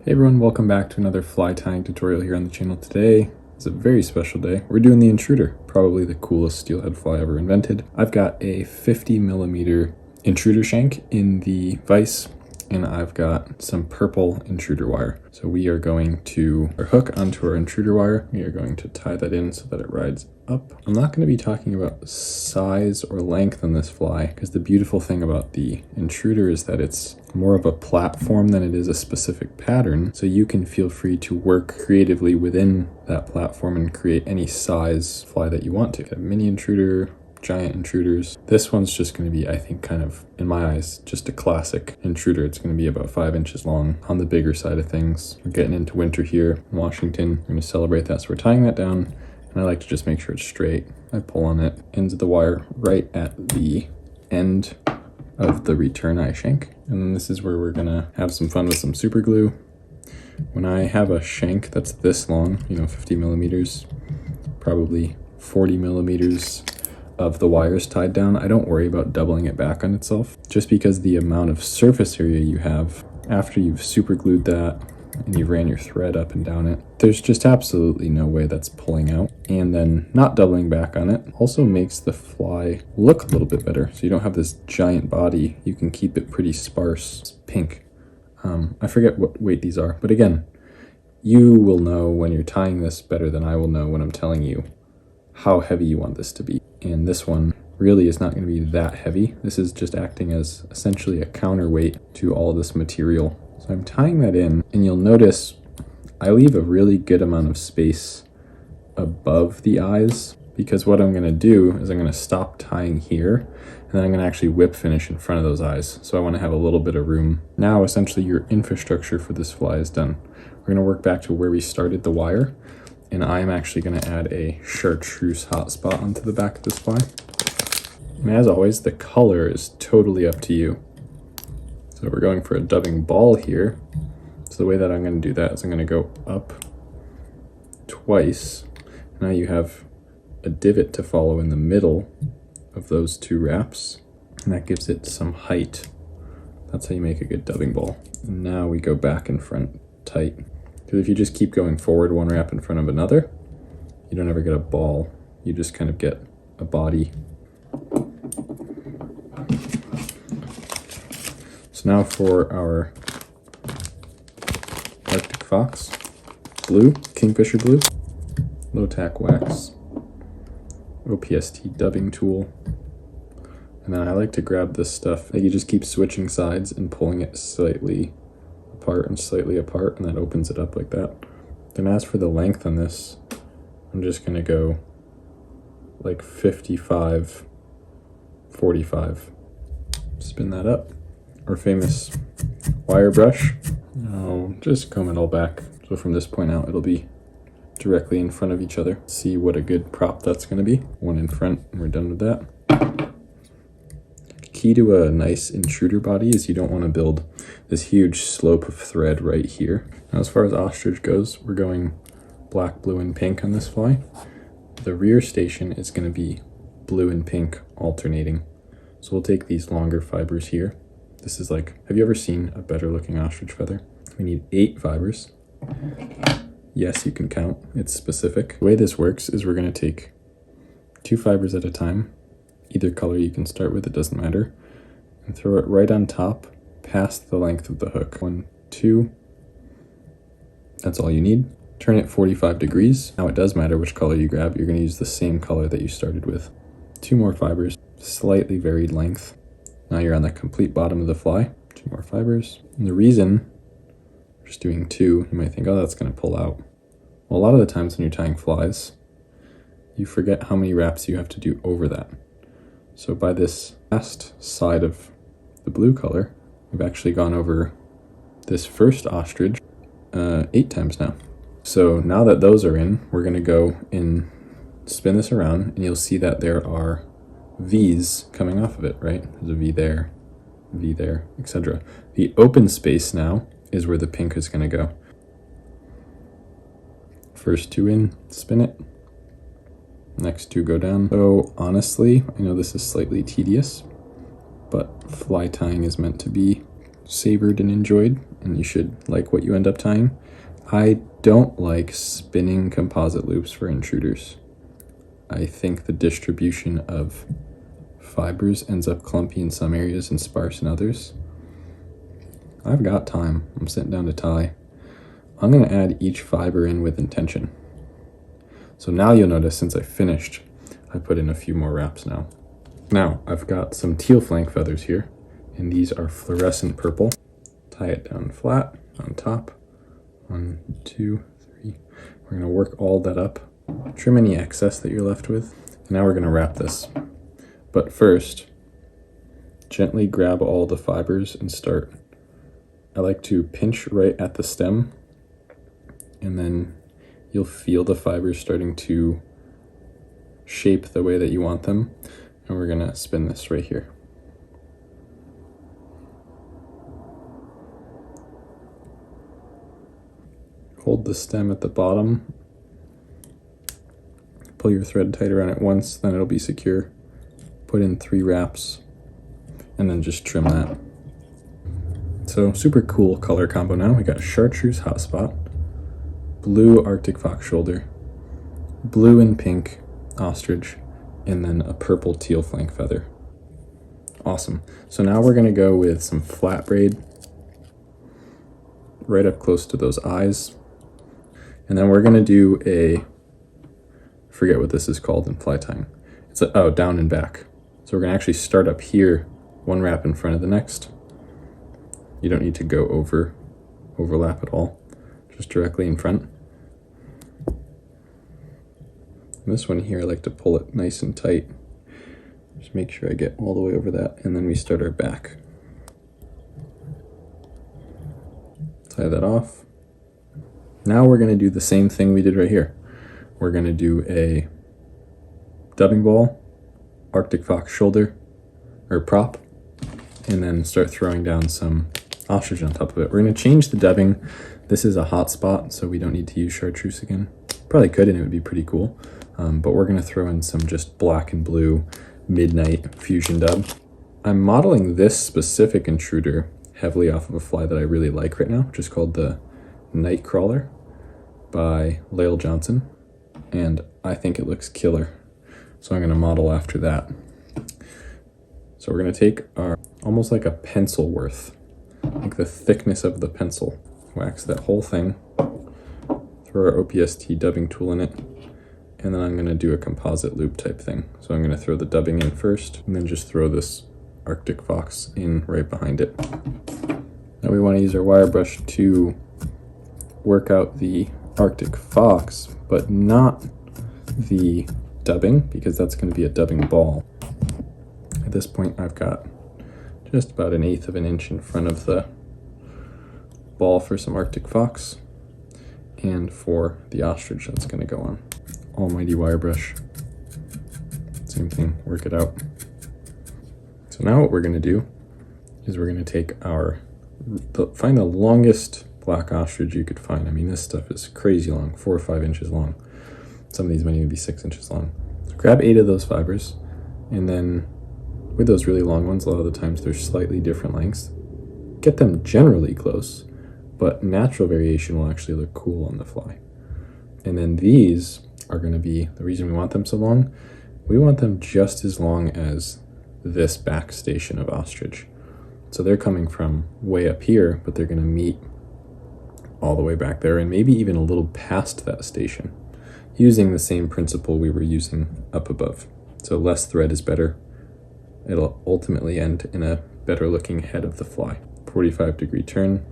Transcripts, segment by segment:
Hey everyone, welcome back to another fly tying tutorial here on the channel. Today is a very special day. We're doing the Intruder, probably the coolest steelhead fly ever invented. I've got a 50mm Intruder shank in the vise, and I've got some purple Intruder wire. So we are going to hook onto our Intruder wire. We are going to tie that in so that it rides up. I'm not going to be talking about size or length on this fly, because the beautiful thing about the Intruder is that it's more of a platform than it is a specific pattern. So you can feel free to work creatively within that platform and create any size fly that you want to. A mini Intruder, giant Intruders. This one's just going to be, I think, kind of, in my eyes, just a classic Intruder. It's going to be about 5 inches long, on the bigger side of things. We're getting into winter here in Washington. We're going to celebrate that, so we're tying that down, and I like to just make sure it's straight. I pull on it, ends of the wire right at the end of the return eye shank. And then this is where we're going to have some fun with some super glue. When I have a shank that's this long, 50mm, probably 40mm of the wires tied down, I don't worry about doubling it back on itself, just because the amount of surface area you have after you've super glued that and you ran your thread up and down it, there's just absolutely no way that's pulling out. And then not doubling back on it also makes the fly look a little bit better. So you don't have this giant body, you can keep it pretty sparse. It's pink. I forget what weight these are, but again, you will know when you're tying this better than I will know when I'm telling you how heavy you want this to be. And this one really is not going to be that heavy. This is just acting as essentially a counterweight to all this material. So I'm tying that in, and you'll notice I leave a really good amount of space above the eyes, because what I'm going to do is I'm going to stop tying here, and then I'm going to actually whip finish in front of those eyes. So I want to have a little bit of room. Now essentially your infrastructure for this fly is done. We're going to work back to where we started the wire, and I'm actually going to add a chartreuse hotspot onto the back of this fly. And as always, the color is totally up to you. So we're going for a dubbing ball here. So the way that I'm going to do that is I'm going to go up twice. Now you have a divot to follow in the middle of those two wraps, and that gives it some height. That's how you make a good dubbing ball. And now we go back and front tight. Because if you just keep going forward one wrap in front of another, you don't ever get a ball. You just kind of get a body. So now for our Arctic Fox blue, Kingfisher blue, low tack wax, OPST dubbing tool. And then I like to grab this stuff. You just keep switching sides and pulling it slightly apart and slightly apart, and that opens it up like that. Then as for the length on this, I'm just going to go like 55, 45. Spin that up. Our famous wire brush. I'll just comb it all back. So from this point out, it'll be directly in front of each other. See what a good prop that's going to be. One in front, and we're done with that. Key to a nice Intruder body is you don't want to build this huge slope of thread right here. Now as far as ostrich goes, we're going black, blue, and pink on this fly. The rear station is going to be blue and pink alternating. So we'll take these longer fibers here. This is like, have you ever seen a better looking ostrich feather? We need 8 fibers. Yes, you can count, it's specific. The way this works is we're going to take 2 fibers at a time. Either color you can start with, it doesn't matter, and throw it right on top past the length of the hook. 1, 2, that's all you need. Turn it 45 degrees. Now it does matter which color you grab. You're going to use the same color that you started with. 2 more fibers, slightly varied length. Now you're on the complete bottom of the fly. 2 more fibers. And the reason we're just doing 2, you might think, oh, that's going to pull out. Well, a lot of the times when you're tying flies, you forget how many wraps you have to do over that. So by this last side of the blue color, we've actually gone over this first ostrich 8 times now. So now that those are in, we're going to go and spin this around, and you'll see that there are V's coming off of it, right? There's a V there, etc. The open space now is where the pink is going to go. First 2 in, spin it. Next 2 go down. So honestly, I know this is slightly tedious, but fly tying is meant to be savored and enjoyed, and you should like what you end up tying. I don't like spinning composite loops for intruders. I think the distribution of fibers ends up clumpy in some areas and sparse in others. I've got time. I'm sitting down to tie. I'm going to add each fiber in with intention. So now you'll notice since I finished, I put in a few more wraps now. Now I've got some teal flank feathers here, and these are fluorescent purple. Tie it down flat on top. 1, 2, 3. We're going to work all that up. Trim any excess that you're left with. Now we're going to wrap this. But first, gently grab all the fibers and start. I like to pinch right at the stem, and then you'll feel the fibers starting to shape the way that you want them. And we're going to spin this right here. Hold the stem at the bottom. Pull your thread tight around it once, then it'll be secure. Put in 3 wraps, and then just trim that. So super cool color combo now. We got chartreuse hotspot, blue Arctic fox shoulder, blue and pink ostrich, and then a purple teal flank feather. Awesome. So now we're going to go with some flat braid right up close to those eyes. And then we're going to do a, forget what this is called in fly tying. It's a, down and back. So we're going to actually start up here, 1 wrap in front of the next. You don't need to go overlap at all, just directly in front. And this one here, I like to pull it nice and tight. Just make sure I get all the way over that, and then we start our back. Tie that off. Now we're going to do the same thing we did right here. We're going to do a dubbing ball, Arctic fox shoulder, or prop, and then start throwing down some ostrich on top of it. We're going to change the dubbing. This is a hotspot, so we don't need to use chartreuse again. Probably could, and it would be pretty cool. But we're going to throw in some just black and blue midnight fusion dub. I'm modeling this specific intruder heavily off of a fly that I really like right now, which is called the Nightcrawler by Lael Johnson, and I think it looks killer. So I'm going to model after that. So we're going to take our, almost like a pencil worth, like the thickness of the pencil, wax that whole thing, throw our OPST dubbing tool in it, and then I'm going to do a composite loop type thing. So I'm going to throw the dubbing in first, and then just throw this Arctic fox in right behind it. Now we want to use our wire brush to work out the Arctic fox, but not the dubbing, because that's going to be a dubbing ball. At this point, I've got just about 1/8 of an inch in front of the ball for some Arctic fox, and for the ostrich that's going to go on. Almighty wire brush. Same thing, work it out. So now what we're going to do is we're going to take our, find the longest black ostrich you could find. I mean, this stuff is crazy long, 4 or 5 inches long. Some of these might even be 6 inches long. So grab 8 of those fibers, and then with those really long ones, a lot of the times they're slightly different lengths. Get them generally close, but natural variation will actually look cool on the fly. And then these are going to be, the reason we want them so long, we want them just as long as this back station of ostrich. So they're coming from way up here, but they're going to meet all the way back there, and maybe even a little past that station, using the same principle we were using up above. So less thread is better. It'll ultimately end in a better looking head of the fly. 45-degree turn.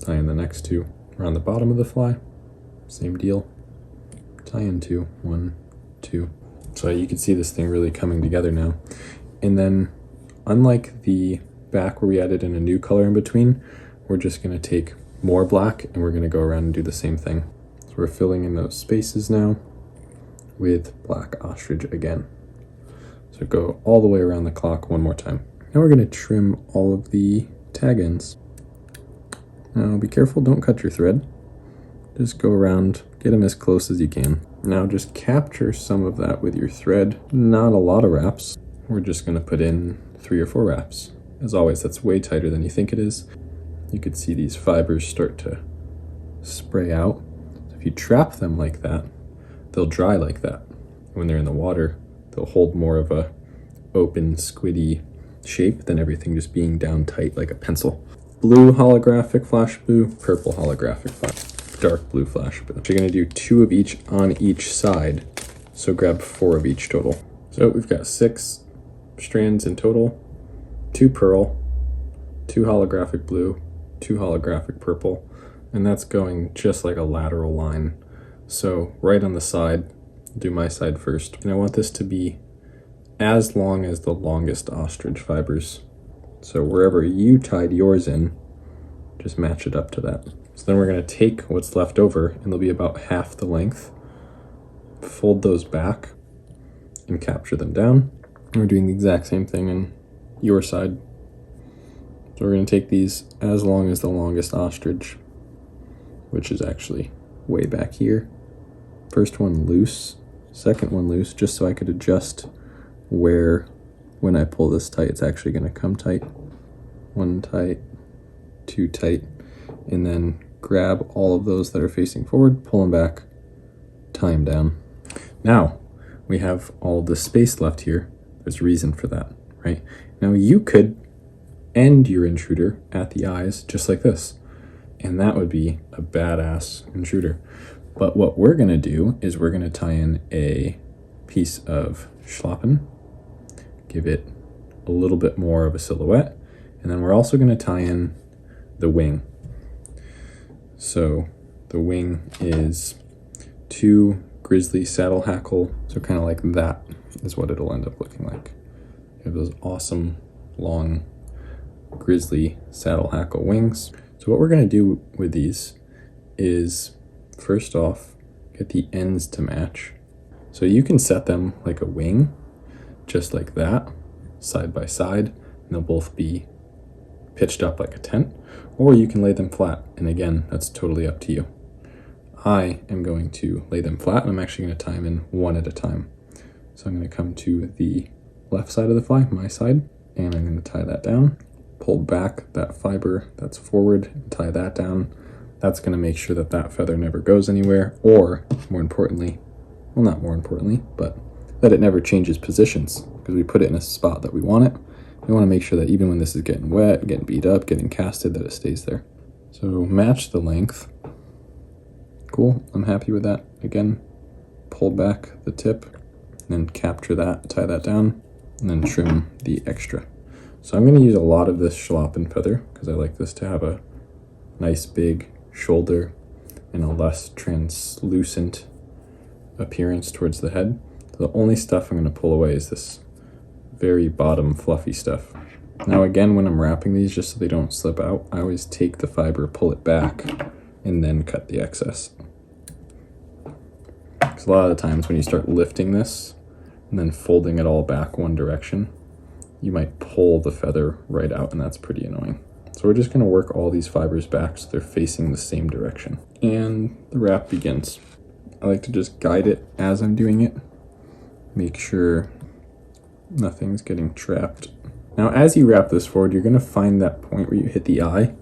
Tie in the next 2 around the bottom of the fly. Same deal. Tie in 2, 1, 2. So you can see this thing really coming together now. And then, unlike the back where we added in a new color in between, we're just going to take more black and we're going to go around and do the same thing. So we're filling in those spaces now with black ostrich again. So go all the way around the clock one more time. Now we're going to trim all of the tag ends. Now be careful, don't cut your thread. Just go around, get them as close as you can. Now just capture some of that with your thread. Not a lot of wraps. We're just going to put in 3 or 4 wraps. As always, that's way tighter than you think it is. you could see these fibers start to spray out. So if you trap them like that, they'll dry like that. When they're in the water, they'll hold more of a open, squiddy shape than everything just being down tight like a pencil. Blue holographic flash blue, purple holographic flash, dark blue flash blue. You're gonna do 2 of each on each side, so grab 4 of each total. So we've got 6 strands in total, 2 pearl, 2 holographic blue, 2 holographic purple, and that's going just like a lateral line. So right on the side, I'll do my side first. And I want this to be as long as the longest ostrich fibers. So wherever you tied yours in, just match it up to that. So then we're gonna take what's left over, and they'll be about half the length, fold those back and capture them down. And we're doing the exact same thing on your side. So we're gonna take these as long as the longest ostrich, which is actually way back here. First one loose, second one loose, just so I could adjust where, when I pull this tight, it's actually gonna come tight. 1 tight, 2 tight, and then grab all of those that are facing forward, pull them back, tie them down. Now, we have all the space left here. There's a reason for that, right? Now you could end your intruder at the eyes just like this, and that would be a badass intruder. But what we're gonna do is we're gonna tie in a piece of schlappen, give it a little bit more of a silhouette, and then we're also gonna tie in the wing. So the wing is 2 grizzly saddle hackle, so kind of like that is what it'll end up looking like. You have those awesome long grizzly saddle hackle wings. So what we're gonna do with these is, first off, get the ends to match. So you can set them like a wing, just like that, side by side, and they'll both be pitched up like a tent, or you can lay them flat, and again, that's totally up to you. I am going to lay them flat, and I'm actually going to tie them in one at a time. So I'm going to come to the left side of the fly, my side, and I'm going to tie that down, pull back that fiber that's forward, and tie that down. That's going to make sure that that feather never goes anywhere, or more importantly, well, not more importantly, but that it never changes positions, because we put it in a spot that we want it. We want to make sure that even when this is getting wet, getting beat up, getting casted, that it stays there. So match the length. Cool, I'm happy with that. Again, pull back the tip, and then capture that, tie that down, and then trim the extra. So I'm going to use a lot of this schlappen feather, because I like this to have a nice big shoulder and a less translucent appearance towards the head. So the only stuff I'm going to pull away is this very bottom fluffy stuff. Now again, when I'm wrapping these, just so they don't slip out, I always take the fiber, pull it back, and then cut the excess. Because a lot of the times when you start lifting this and then folding it all back one direction, you might pull the feather right out, and that's pretty annoying. So we're just going to work all these fibers back so they're facing the same direction. And the wrap begins. I like to just guide it as I'm doing it. Make sure nothing's getting trapped. Now as you wrap this forward, you're going to find that point where you hit the eye.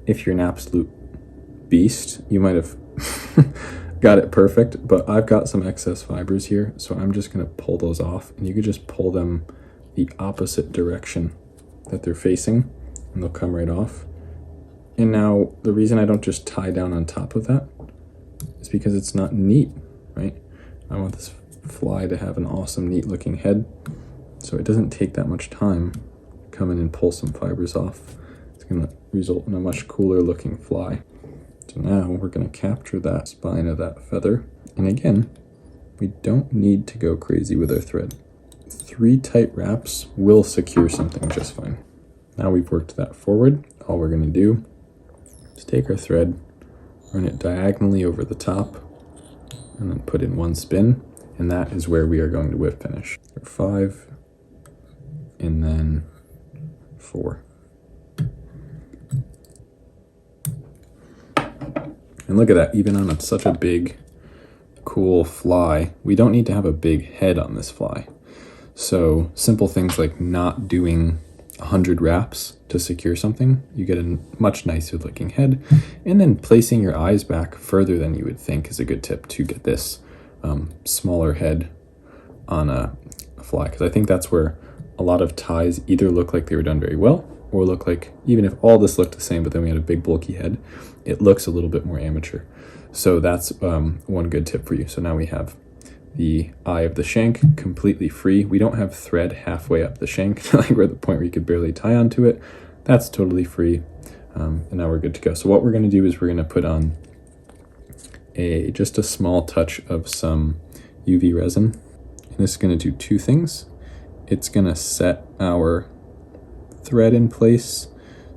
If you're an absolute beast, you might have got it perfect, but I've got some excess fibers here, so I'm just going to pull those off, and you can just pull them the opposite direction that they're facing, and they'll come right off. And now the reason I don't just tie down on top of that is because it's not neat, right? I want this fly to have an awesome, neat looking head, so it doesn't take that much time to come in and pull some fibers off. It's going to result in a much cooler looking fly. So now we're going to capture that spine of that feather, and again, we don't need to go crazy with our thread. 3 tight wraps will secure something just fine. Now we've worked that forward, all we're going to do is take our thread, run it diagonally over the top, and then put in 1 spin, and that is where we are going to whip finish. 5, and then 4. And look at that, even on such a big, cool fly, we don't need to have a big head on this fly. So simple things like not doing 100 wraps to secure something, you get a much nicer looking head. And then placing your eyes back further than you would think is a good tip to get this smaller head on a fly, because I think that's where a lot of ties either look like they were done very well, or look like, even if all this looked the same but then we had a big bulky head, it looks a little bit more amateur. So that's one good tip for you. So now we have the eye of the shank completely free. We don't have thread halfway up the shank, like we're at the point where you could barely tie onto it. That's totally free. And now we're good to go. So what we're going to do is we're going to put on just a small touch of some UV resin. And this is going to do two things. It's going to set our thread in place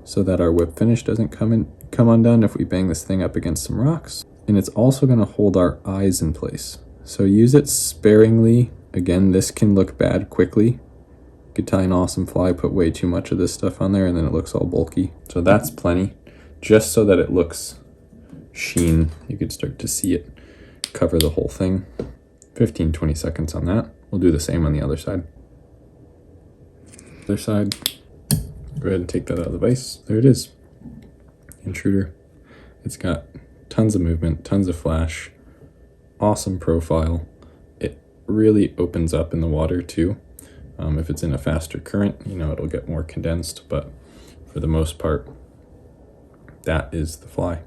so that our whip finish doesn't come undone if we bang this thing up against some rocks. And it's also going to hold our eyes in place. So use it sparingly. Again, this can look bad quickly. You could tie an awesome fly, put way too much of this stuff on there, and then it looks all bulky. So that's plenty, just so that it looks sheen. You could start to see it cover the whole thing. 15-20 seconds on that. We'll do the same on the other side. Other side. Go ahead and take that out of the vise. There it is. Intruder. It's got tons of movement, tons of flash, awesome profile. It really opens up in the water too. If it's in a faster current, it'll get more condensed, but for the most part, that is the fly.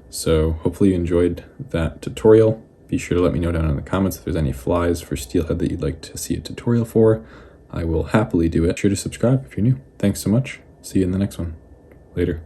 So hopefully you enjoyed that tutorial. Be sure to let me know down in the comments if there's any flies for steelhead that you'd like to see a tutorial for. I will happily do it. Be sure to subscribe if you're new. Thanks so much. See you in the next one. Later.